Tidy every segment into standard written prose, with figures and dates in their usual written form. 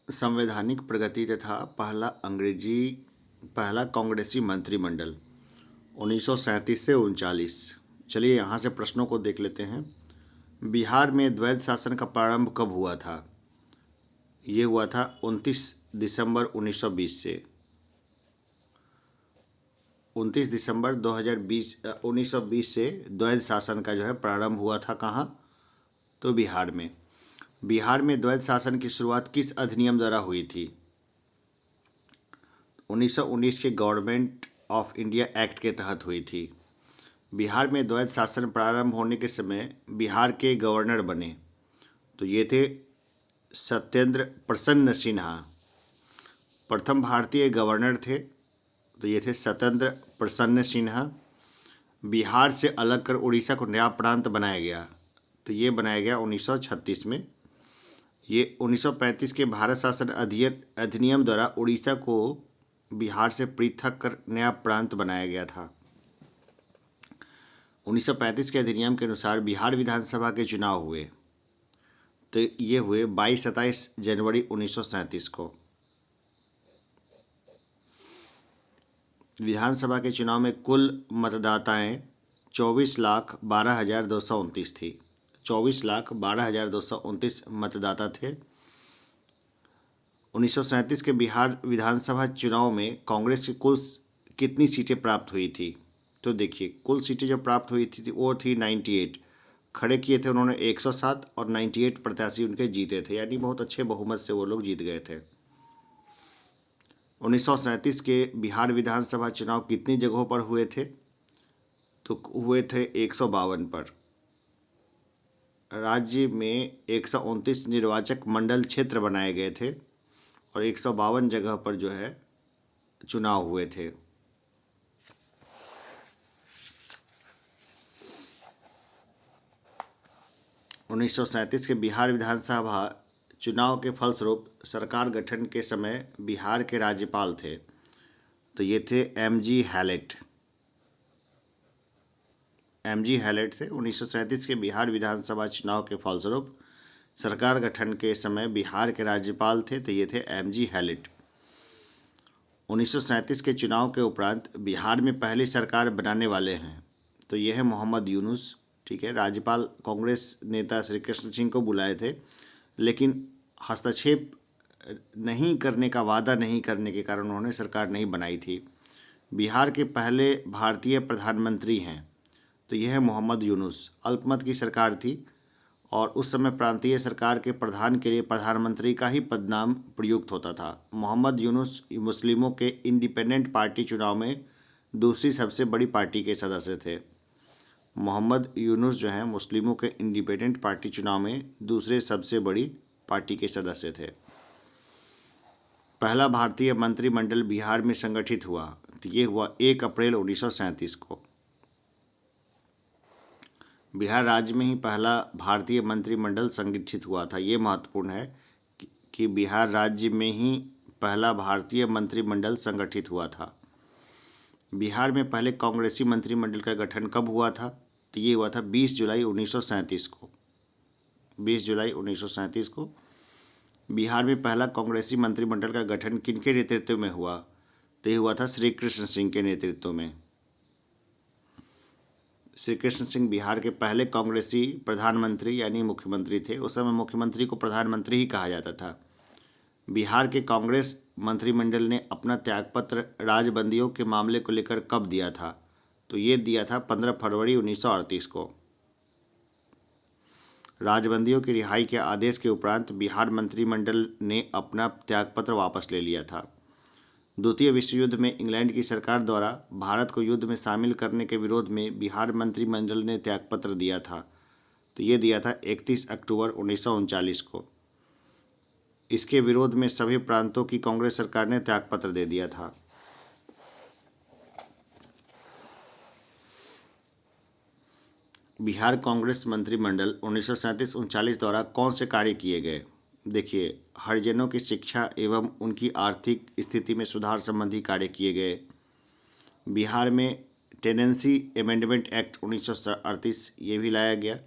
संवैधानिक प्रगति तथा पहला कांग्रेसी मंत्रिमंडल 1937 से 39। चलिए यहाँ से प्रश्नों को देख लेते हैं। बिहार में द्वैध शासन का प्रारंभ कब हुआ था? ये हुआ था 29 दिसंबर 1920 से। 29 दिसंबर 1920 से द्वैध शासन का जो है प्रारंभ हुआ था। कहाँ? तो बिहार में। बिहार में द्वैध शासन की शुरुआत किस अधिनियम द्वारा हुई थी? 1919 के गवर्नमेंट ऑफ इंडिया एक्ट के तहत हुई थी। बिहार में द्वैध शासन प्रारंभ होने के समय बिहार के गवर्नर बने तो ये थे सत्येंद्र प्रसन्न सिन्हा। प्रथम भारतीय गवर्नर थे तो ये थे सत्येंद्र प्रसन्न सिन्हा। बिहार से अलग कर उड़ीसा को नया प्रांत बनाया गया तो ये बनाया गया 1936 में। ये 1935 के भारत शासन अधिनियम द्वारा उड़ीसा को बिहार से पृथक कर नया प्रांत बनाया गया था। 1935 के अधिनियम के अनुसार बिहार विधानसभा के चुनाव हुए तो ये हुए 22-27 जनवरी 1937 को। विधानसभा के चुनाव में कुल मतदाताएं 24,12,229 थी। 24,12,229 मतदाता थे। 1937 के बिहार विधानसभा चुनाव में कांग्रेस की कुल कितनी सीटें प्राप्त हुई थी? तो देखिए, कुल सीटें जो प्राप्त हुई थी वो थी 98। खड़े किए थे उन्होंने 107 और 98 प्रत्याशी उनके जीते थे, यानी बहुत अच्छे बहुमत से वो लोग जीत गए थे। 1937 के बिहार विधानसभा चुनाव कितनी जगहों पर हुए थे? तो हुए थे 152 पर। राज्य में 129 निर्वाचक मंडल क्षेत्र बनाए गए थे और 152 जगह पर जो है चुनाव हुए थे। उन्नीस के बिहार विधानसभा चुनाव के फलस्वरूप सरकार गठन के समय बिहार के राज्यपाल थे तो ये थे एम.जी. हैलेट। एम.जी. हैलेट थे। 1937 के बिहार विधानसभा चुनाव के फलस्वरूप सरकार गठन के समय बिहार के राज्यपाल थे तो ये थे एम.जी. हैलेट। 1937 के चुनाव के उपरांत बिहार में पहली सरकार बनाने वाले हैं तो ये है मोहम्मद यूनुस। ठीक है, राज्यपाल कांग्रेस नेता श्री कृष्ण सिंह को बुलाए थे, लेकिन हस्तक्षेप नहीं करने का वादा नहीं करने के कारण उन्होंने सरकार नहीं बनाई थी। बिहार के पहले भारतीय प्रधानमंत्री हैं तो यह है मोहम्मद यूनुस। अल्पमत की सरकार थी और उस समय प्रांतीय सरकार के प्रधान के लिए प्रधानमंत्री का ही पदनाम प्रयुक्त होता था। मोहम्मद यूनुस मुस्लिमों के इंडिपेंडेंट पार्टी चुनाव में दूसरी सबसे बड़ी पार्टी के सदस्य थे। मोहम्मद यूनुस जो हैं मुस्लिमों के इंडिपेंडेंट पार्टी चुनाव में दूसरे सबसे बड़ी पार्टी के सदस्य थे। पहला भारतीय मंत्रिमंडल बिहार में संगठित हुआ तो ये हुआ 1 अप्रैल 1937 को। बिहार राज्य में ही पहला भारतीय मंत्रिमंडल संगठित हुआ था। ये महत्वपूर्ण है कि बिहार राज्य में ही पहला भारतीय मंत्रिमंडल संगठित हुआ था। बिहार में पहले कांग्रेसी मंत्रिमंडल का गठन कब हुआ था? तो ये हुआ था 20 जुलाई 1937 को। 20 जुलाई 1937 को बिहार में पहला कांग्रेसी मंत्रिमंडल का गठन किनके नेतृत्व में हुआ? तो ये हुआ था श्री कृष्ण सिंह के नेतृत्व में। श्री कृष्ण सिंह बिहार के पहले कांग्रेसी प्रधानमंत्री यानी मुख्यमंत्री थे। उस समय मुख्यमंत्री को प्रधानमंत्री ही कहा जाता था। बिहार के कांग्रेस मंत्रिमंडल ने अपना त्यागपत्र राजबंदियों के मामले को लेकर कब दिया था? तो ये दिया था 15 फरवरी 1938 को। राजबंदियों की रिहाई के आदेश के उपरांत बिहार मंत्रिमंडल ने अपना त्यागपत्र वापस ले लिया था। द्वितीय विश्व युद्ध में इंग्लैंड की सरकार द्वारा भारत को युद्ध में शामिल करने के विरोध में बिहार मंत्रिमंडल ने त्यागपत्र दिया था तो ये दिया था 31 अक्टूबर 1939 को। इसके विरोध में सभी प्रांतों की कांग्रेस सरकार ने त्यागपत्र दे दिया था। बिहार कांग्रेस मंत्रिमंडल 1937-39 द्वारा कौन से कार्य किए गए? देखिए, हरिजनों की शिक्षा एवं उनकी आर्थिक स्थिति में सुधार संबंधी कार्य किए गए। बिहार में टेनेंसी अमेंडमेंट एक्ट 1938 ये भी लाया गया।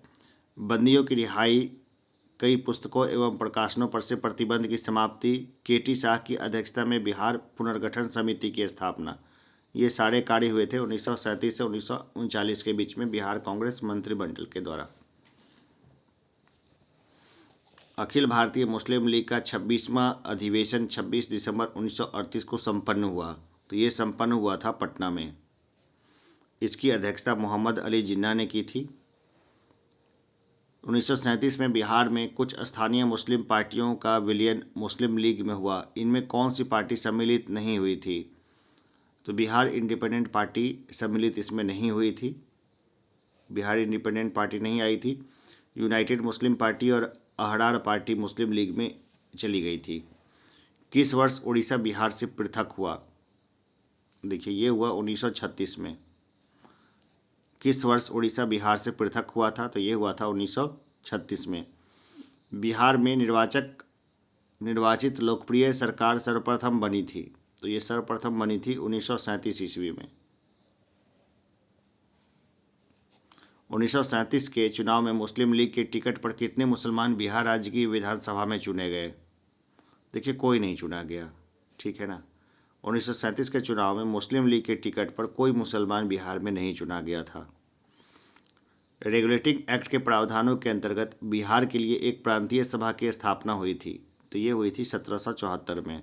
बंदियों की रिहाई कई पुस्तकों एवं प्रकाशनों पर से प्रतिबंध की समाप्ति, केटी शाह की अध्यक्षता में बिहार पुनर्गठन समिति की स्थापना, ये सारे कार्य हुए थे 1937 से 1939 के बीच में बिहार कांग्रेस मंत्रिमंडल के द्वारा। अखिल भारतीय मुस्लिम लीग का 26वां अधिवेशन 26 दिसंबर 1938 को संपन्न हुआ। तो ये संपन्न हुआ था पटना में। इसकी अध्यक्षता मोहम्मद अली जिन्ना ने की थी। 1937 में बिहार में कुछ स्थानीय मुस्लिम पार्टियों का विलयन मुस्लिम लीग में हुआ। इनमें कौन सी पार्टी सम्मिलित नहीं हुई थी? तो बिहार इंडिपेंडेंट पार्टी सम्मिलित इसमें नहीं हुई थी। बिहार इंडिपेंडेंट पार्टी नहीं आई थी। यूनाइटेड मुस्लिम पार्टी और अहरार पार्टी मुस्लिम लीग में चली गई थी। किस वर्ष उड़ीसा बिहार से पृथक हुआ? देखिए, ये हुआ 1936 में। किस वर्ष उड़ीसा बिहार से पृथक हुआ था? तो ये हुआ था 1936 में। बिहार में निर्वाचित लोकप्रिय सरकार सर्वप्रथम बनी थी। तो ये सर्वप्रथम बनी थी 1937 ईस्वी में। 1937 के चुनाव में मुस्लिम लीग के टिकट पर कितने मुसलमान बिहार राज्य की विधानसभा में चुने गए? देखिए, कोई नहीं चुना गया, ठीक है ना। 1937 के चुनाव में मुस्लिम लीग के टिकट पर कोई मुसलमान बिहार में नहीं चुना गया था। रेगुलेटिंग एक्ट के प्रावधानों के अंतर्गत बिहार के लिए एक प्रांतीय सभा की स्थापना हुई थी। तो ये हुई थी 1774 में।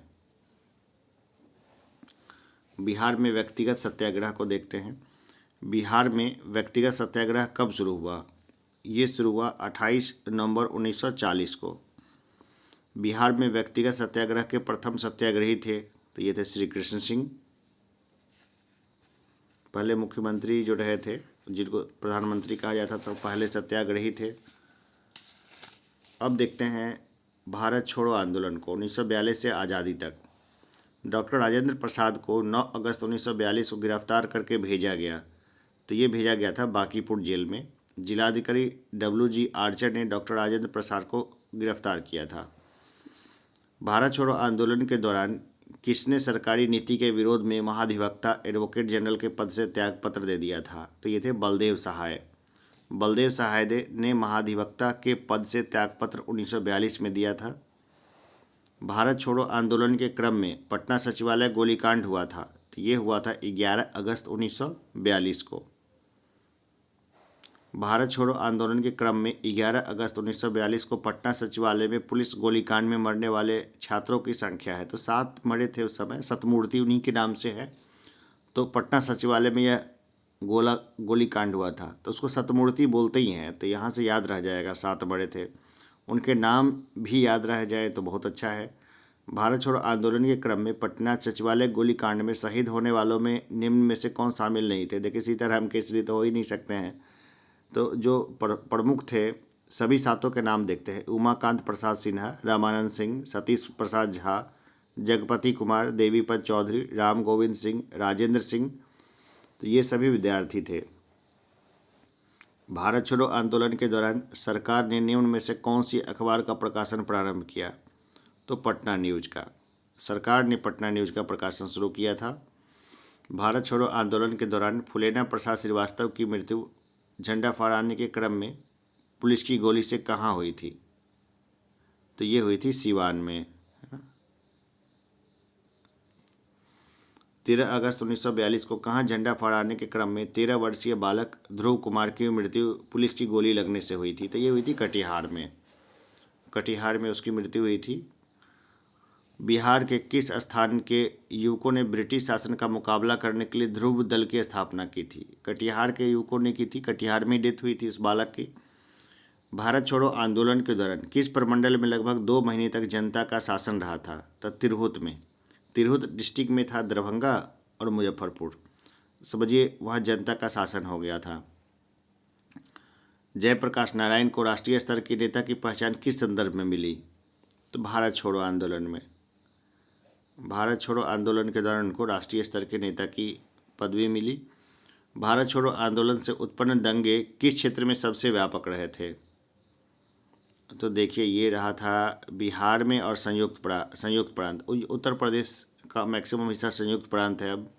बिहार में व्यक्तिगत सत्याग्रह को देखते हैं। बिहार में व्यक्तिगत सत्याग्रह कब शुरू हुआ? ये शुरू हुआ 28 नवंबर 1940 को। बिहार में व्यक्तिगत सत्याग्रह के प्रथम सत्याग्रही थे, तो ये थे श्री कृष्ण सिंह, पहले मुख्यमंत्री जो रहे थे, जिनको प्रधानमंत्री कहा जाता था, तो पहले सत्याग्रही थे। अब देखते हैं भारत छोड़ो आंदोलन को 1942 से आज़ादी तक। डॉक्टर राजेंद्र प्रसाद को 9 अगस्त 1942 को गिरफ्तार करके भेजा गया। तो ये भेजा गया था बांकीपुर जेल में। जिलाधिकारी WG आर्चर ने डॉक्टर राजेंद्र प्रसाद को गिरफ्तार किया था। भारत छोड़ो आंदोलन के दौरान किसने सरकारी नीति के विरोध में महाधिवक्ता एडवोकेट जनरल के पद से त्यागपत्र दे दिया था? तो ये थे बलदेव सहाय। बलदेव सहाय ने महाधिवक्ता के पद से त्यागपत्र 1942 में दिया था। भारत छोड़ो आंदोलन के क्रम में पटना सचिवालय गोलीकांड हुआ था। तो ये हुआ था 11 अगस्त 1942 को। भारत छोड़ो आंदोलन के क्रम में 11 अगस्त 1942 को पटना सचिवालय में पुलिस गोलीकांड में मरने वाले छात्रों की संख्या है। तो 7 मरे थे उस समय। सतमूर्ति उन्हीं के नाम से है। तो पटना सचिवालय में यह गोलीकांड हुआ था, तो उसको सतमूर्ति बोलते ही हैं। तो यहाँ से याद रह जाएगा, 7 मरे थे, उनके नाम भी याद रह जाए तो बहुत अच्छा है। भारत छोड़ो आंदोलन के क्रम में पटना सचिवालय गोलीकांड में शहीद होने वालों में निम्न में से कौन शामिल नहीं थे? देखिए, सीताराम केसरी तो हो ही नहीं सकते हैं। तो जो प्रमुख थे सभी 7 के नाम देखते हैं। उमाकांत प्रसाद सिन्हा, रामानंद सिंह, सतीश प्रसाद झा, जगपति कुमार, देवीपत चौधरी, राम गोविंद सिंह, राजेंद्र सिंह। तो ये सभी विद्यार्थी थे। भारत छोड़ो आंदोलन के दौरान सरकार ने निम्न में से कौन सी अखबार का प्रकाशन प्रारंभ किया? तो पटना न्यूज का। सरकार ने पटना न्यूज का प्रकाशन शुरू किया था। भारत छोड़ो आंदोलन के दौरान फुलेना प्रसाद श्रीवास्तव की मृत्यु झंडा फहराने के क्रम में पुलिस की गोली से कहाँ हुई थी? तो ये हुई थी सीवान में। 13 अगस्त 1942 को कहाँ झंडा फहराने के क्रम में 13 वर्षीय बालक ध्रुव कुमार की मृत्यु पुलिस की गोली लगने से हुई थी? तो ये हुई थी कटिहार में। कटिहार में उसकी मृत्यु हुई थी। बिहार के किस स्थान के युवकों ने ब्रिटिश शासन का मुकाबला करने के लिए ध्रुव दल की स्थापना की थी? कटिहार के युवकों ने की थी। कटिहार में डेथ हुई थी उस बालक की। भारत छोड़ो आंदोलन के दौरान किस प्रमंडल में लगभग 2 महीने तक जनता का शासन रहा था? तो तिरहुत में। तिरहुत डिस्ट्रिक्ट में था दरभंगा और मुजफ्फरपुर। समझिए, वहाँ जनता का शासन हो गया था। जयप्रकाश नारायण को राष्ट्रीय स्तर के नेता की पहचान किस संदर्भ में मिली? तो भारत छोड़ो आंदोलन में। भारत छोड़ो आंदोलन के दौरान उनको राष्ट्रीय स्तर के नेता की पदवी मिली। भारत छोड़ो आंदोलन से उत्पन्न दंगे किस क्षेत्र में सबसे व्यापक रहे थे? तो देखिए, ये रहा था बिहार में और संयुक्त प्रांत। उत्तर प्रदेश का मैक्सिमम हिस्सा संयुक्त प्रांत है। अब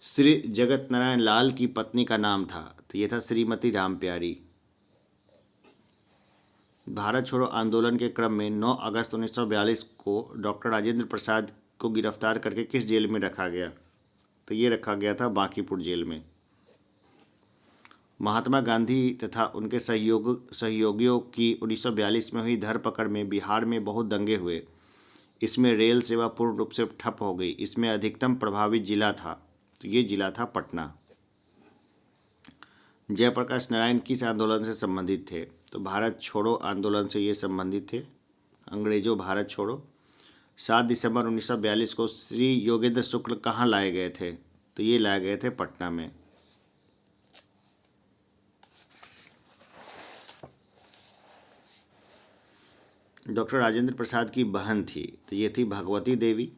श्री जगत नारायण लाल की पत्नी का नाम था, तो ये था श्रीमती रामप्यारी। भारत छोड़ो आंदोलन के क्रम में 9 अगस्त 1942 को डॉक्टर राजेंद्र प्रसाद को गिरफ्तार करके किस जेल में रखा गया? तो ये रखा गया था बांकीपुर जेल में। महात्मा गांधी तथा उनके सहयोगियों की 1942 में हुई धरपकड़ में बिहार में बहुत दंगे हुए। इसमें रेल सेवा पूर्ण रूप से ठप हो गई। इसमें अधिकतम प्रभावित जिला था, तो ये जिला था पटना। जयप्रकाश नारायण किस आंदोलन से संबंधित थे? तो भारत छोड़ो आंदोलन से ये संबंधित थे। अंग्रेजों भारत छोड़ो। 7 दिसंबर 1942 को श्री योगेंद्र शुक्ल कहाँ लाए गए थे? तो ये लाए गए थे पटना में। डॉक्टर राजेंद्र प्रसाद की बहन थी, तो ये थी भगवती देवी।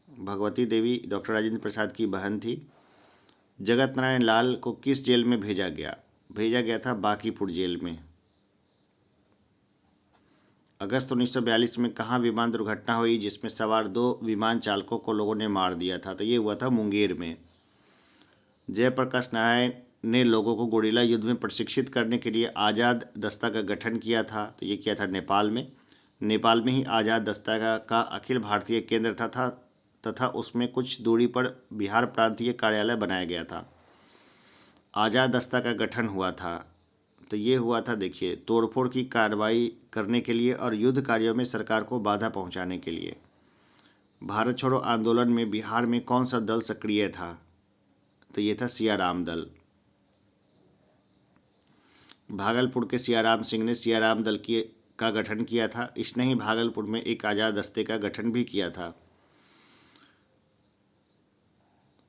भगवती देवी डॉक्टर राजेंद्र प्रसाद की बहन थी। जगत नारायण लाल को किस जेल में भेजा गया? भेजा गया था बांकीपुर जेल में। अगस्त 1942 में कहाँ विमान दुर्घटना हुई जिसमें सवार 2 विमान चालकों को लोगों ने मार दिया था? तो ये हुआ था मुंगेर में। जयप्रकाश नारायण ने लोगों को गुरिल्ला युद्ध में प्रशिक्षित करने के लिए आज़ाद दस्ता का गठन किया था, तो ये किया था नेपाल में। नेपाल में ही आज़ाद दस्ता का अखिल भारतीय केंद्र तथा उसमें कुछ दूरी पर बिहार प्रांतीय कार्यालय बनाया गया था। आज़ाद दस्ता का गठन हुआ था, तो ये हुआ था, देखिए, तोड़फोड़ की कार्रवाई करने के लिए और युद्ध कार्यों में सरकार को बाधा पहुंचाने के लिए। भारत छोड़ो आंदोलन में बिहार में कौन सा दल सक्रिय था? तो ये था सियाराम दल। भागलपुर के सियाराम सिंह ने सियाराम दल का गठन किया था। इसने ही भागलपुर में एक आज़ाद दस्ते का गठन भी किया था।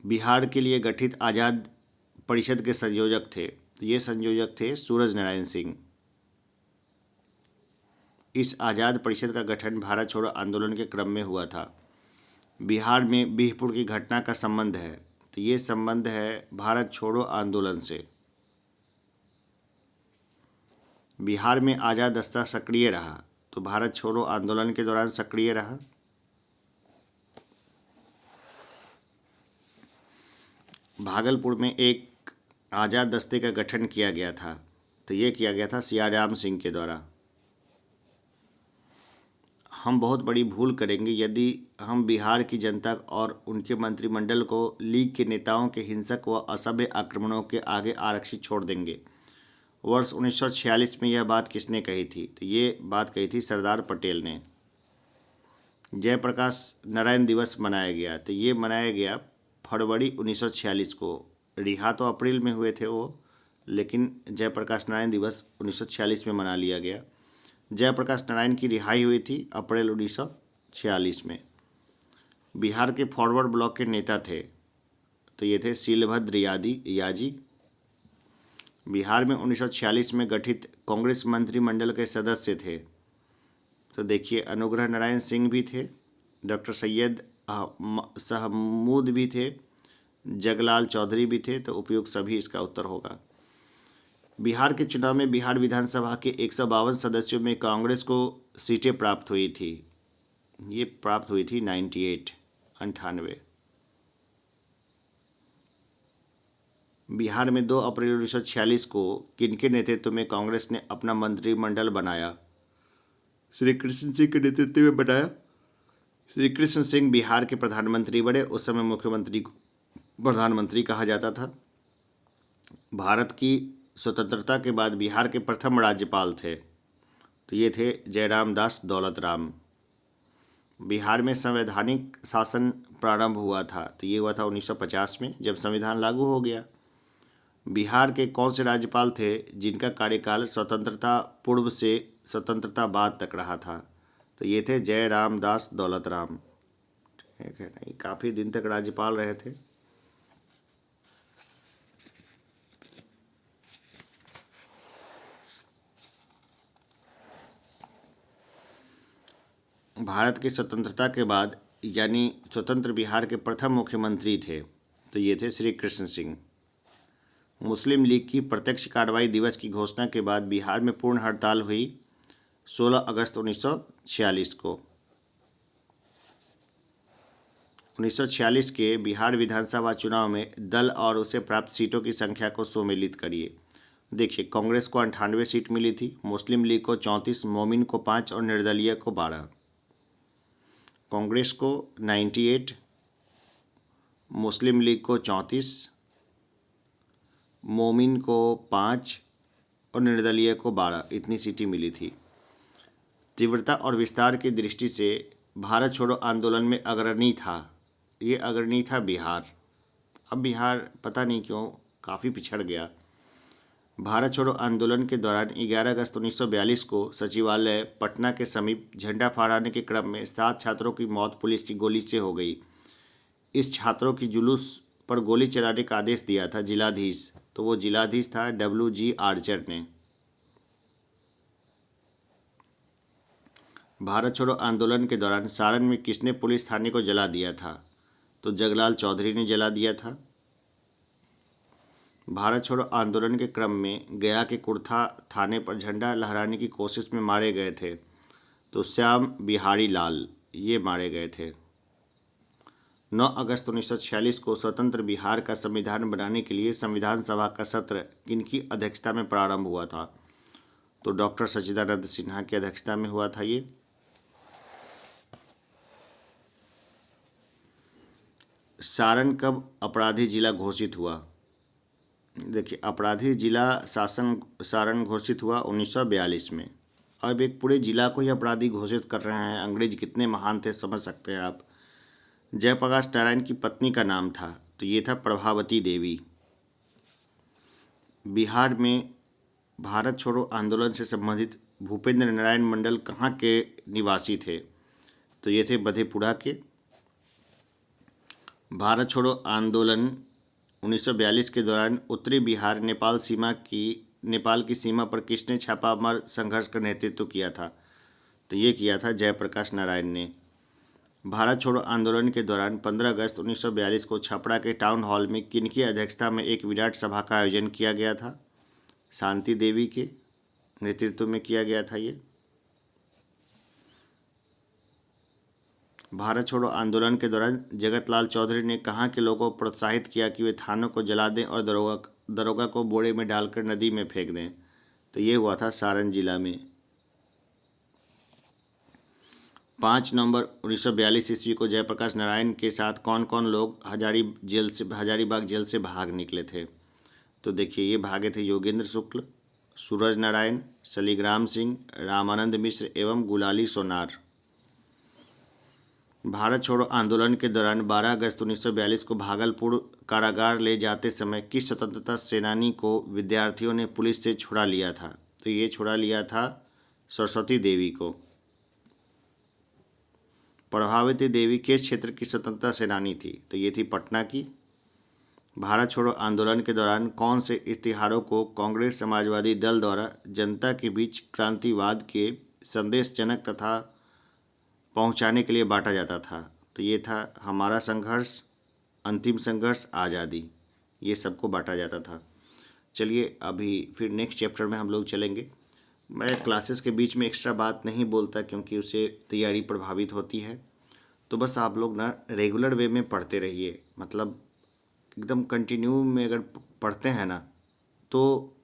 बिहार के लिए गठित आज़ाद परिषद के संयोजक थे, तो ये संयोजक थे सूरज नारायण सिंह। इस आज़ाद परिषद का गठन भारत छोड़ो आंदोलन के क्रम में हुआ था। बिहार में बिहपुर की घटना का संबंध है, तो ये संबंध है भारत छोड़ो आंदोलन से। बिहार में आज़ाद दस्ता सक्रिय रहा, तो भारत छोड़ो आंदोलन के दौरान सक्रिय रहा। भागलपुर में एक आज़ाद दस्ते का गठन किया गया था, तो ये किया गया था सियाराम सिंह के द्वारा। हम बहुत बड़ी भूल करेंगे यदि हम बिहार की जनता और उनके मंत्रिमंडल को लीग के नेताओं के हिंसक व असभ्य आक्रमणों के आगे आरक्षित छोड़ देंगे। वर्ष 1946 में यह बात किसने कही थी? तो ये बात कही थी सरदार पटेल ने। जयप्रकाश नारायण दिवस मनाया गया, तो ये मनाया गया फरवरी 1946 को। रिहा तो अप्रैल में हुए थे वो, लेकिन जयप्रकाश नारायण दिवस 1946 में मना लिया गया। जयप्रकाश नारायण की रिहाई हुई थी अप्रैल 1946 में। बिहार के फॉरवर्ड ब्लॉक के नेता थे, तो ये थे शीलभद्र याजी। बिहार में 1946 में गठित कांग्रेस मंत्रिमंडल के सदस्य थे, तो देखिए अनुग्रह नारायण सिंह भी थे, डॉक्टर सैयद सहमूद भी थे, जगलाल चौधरी भी थे, तो उपयुक्त सभी इसका उत्तर होगा। बिहार के चुनाव में बिहार विधानसभा के 152 सदस्यों में कांग्रेस को सीटें प्राप्त हुई थी। ये प्राप्त हुई थी 98। बिहार में 2 अप्रैल 1946 को किनके नेतृत्व में कांग्रेस ने अपना मंत्रिमंडल बनाया? श्री कृष्ण सिंह के नेतृत्व में बनाया। श्री कृष्ण सिंह बिहार के प्रधानमंत्री बने। उस समय मुख्यमंत्री को प्रधानमंत्री कहा जाता था। भारत की स्वतंत्रता के बाद बिहार के प्रथम राज्यपाल थे, तो ये थे जयराम दास दौलत राम। बिहार में संवैधानिक शासन प्रारंभ हुआ था, तो ये हुआ था 1950 में, जब संविधान लागू हो गया। बिहार के कौन से राज्यपाल थे जिनका कार्यकाल स्वतंत्रता पूर्व से स्वतंत्रता बाद तक रहा था? तो ये थे जयराम दास दौलत राम। ठीक है, नहीं, काफ़ी दिन तक राज्यपाल रहे थे। भारत की स्वतंत्रता के बाद यानी स्वतंत्र बिहार के प्रथम मुख्यमंत्री थे, तो ये थे श्री कृष्ण सिंह। मुस्लिम लीग की प्रत्यक्ष कार्रवाई दिवस की घोषणा के बाद बिहार में पूर्ण हड़ताल हुई 16 अगस्त 1946 को। 1946 के बिहार विधानसभा चुनाव में दल और उसे प्राप्त सीटों की संख्या को सुमेलित करिए। देखिए, कांग्रेस को 98 सीट मिली थी, मुस्लिम लीग को 34, मोमिन को 5 और निर्दलीय को 12। कांग्रेस को 98, मुस्लिम लीग को 34, मोमिन को 5 और निर्दलीय को 12, इतनी सीटें मिली थी। तीव्रता और विस्तार की दृष्टि से भारत छोड़ो आंदोलन में अग्रणी था बिहार। अब बिहार पता नहीं क्यों काफ़ी पिछड़ गया। भारत छोड़ो आंदोलन के दौरान 11 अगस्त 1942 को सचिवालय पटना के समीप झंडा फहराने के क्रम में 7 छात्रों की मौत पुलिस की गोली से हो गई। इस छात्रों की जुलूस पर गोली चलाने का आदेश दिया था जिलाधीश, तो वो जिलाधीश था WG आर्चर ने। भारत छोड़ो आंदोलन के दौरान सारण में किसने पुलिस थाने को जला दिया था? तो जगलाल चौधरी ने जला दिया था। भारत छोड़ो आंदोलन के क्रम में गया के कुर्था थाने पर झंडा लहराने की कोशिश में मारे गए थे, तो श्याम बिहारी लाल ये मारे गए थे। 9 अगस्त 1946 को स्वतंत्र बिहार का संविधान बनाने के लिए संविधान सभा का सत्र किनकी अध्यक्षता में प्रारंभ हुआ था? तो डॉक्टर सच्चिदानंद सिन्हा की अध्यक्षता में हुआ था ये। सारण कब अपराधी जिला घोषित हुआ? देखिए, अपराधी जिला शासन सारण घोषित हुआ 1942 में। अब एक पूरे जिला को ही अपराधी घोषित कर रहे हैं, अंग्रेज कितने महान थे समझ सकते हैं आप। जयप्रकाश नारायण की पत्नी का नाम था, तो ये था प्रभावती देवी। बिहार में भारत छोड़ो आंदोलन से संबंधित भूपेंद्र नारायण मंडल कहाँ के निवासी थे? तो ये थे मधेपुरा के। भारत छोड़ो आंदोलन 1942 के दौरान उत्तरी बिहार नेपाल की सीमा पर किसने छापामार संघर्ष का नेतृत्व किया था? तो ये किया था जयप्रकाश नारायण ने। भारत छोड़ो आंदोलन के दौरान 15 अगस्त 1942 को छपरा के टाउन हॉल में किनकी अध्यक्षता में एक विराट सभा का आयोजन किया गया था? शांति देवी के नेतृत्व में किया गया था ये। भारत छोड़ो आंदोलन के दौरान जगतलाल चौधरी ने कहाँ के लोगों को प्रोत्साहित किया कि वे थानों को जला दें और दरोगा को बोरे में डालकर नदी में फेंक दें? तो ये हुआ था सारण जिला में। 5 नवंबर 1942 ईस्वी को जयप्रकाश नारायण के साथ कौन कौन लोग हजारीबाग जेल से भाग निकले थे? तो देखिए, ये भागे थे योगेंद्र शुक्ल, सूरज नारायण, शालिग्राम सिंह, रामानंद मिश्र एवं गुलाली सोनार। भारत छोड़ो आंदोलन के दौरान 12 अगस्त 1942 को भागलपुर कारागार ले जाते समय किस स्वतंत्रता सेनानी को विद्यार्थियों ने पुलिस से छुड़ा लिया था? तो ये छुड़ा लिया था सरस्वती देवी को। प्रभावती देवी किस क्षेत्र की स्वतंत्रता सेनानी थी? तो ये थी पटना की। भारत छोड़ो आंदोलन के दौरान कौन से इश्तिहारों को कांग्रेस समाजवादी दल द्वारा जनता के बीच क्रांतिवाद के संदेशजनक तथा पहुंचाने के लिए बांटा जाता था? तो ये था हमारा संघर्ष, अंतिम संघर्ष, आज़ादी, ये सबको बांटा जाता था। चलिए अभी फिर नेक्स्ट चैप्टर में हम लोग चलेंगे। मैं क्लासेस के बीच में एक्स्ट्रा बात नहीं बोलता क्योंकि उससे तैयारी प्रभावित होती है। तो बस आप लोग ना रेगुलर वे में पढ़ते रहिए, मतलब एकदम कंटिन्यू में अगर पढ़ते हैं ना तो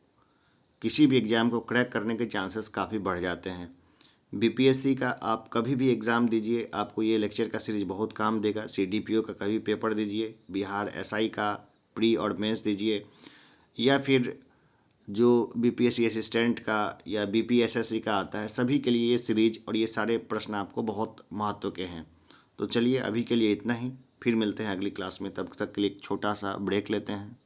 किसी भी एग्ज़ाम को क्रैक करने के चांसेस काफ़ी बढ़ जाते हैं। BPSC का आप कभी भी एग्ज़ाम दीजिए, आपको ये लेक्चर का सीरीज़ बहुत काम देगा। CDPO का कभी पेपर दीजिए, बिहार SI का प्री और मेंस दीजिए, या फिर जो BPSC असिस्टेंट का या BPSSC का आता है, सभी के लिए ये सीरीज और ये सारे प्रश्न आपको बहुत महत्व के हैं। तो चलिए अभी के लिए इतना ही, फिर मिलते हैं अगली क्लास में। तब तक के लिए एक छोटा सा ब्रेक लेते हैं।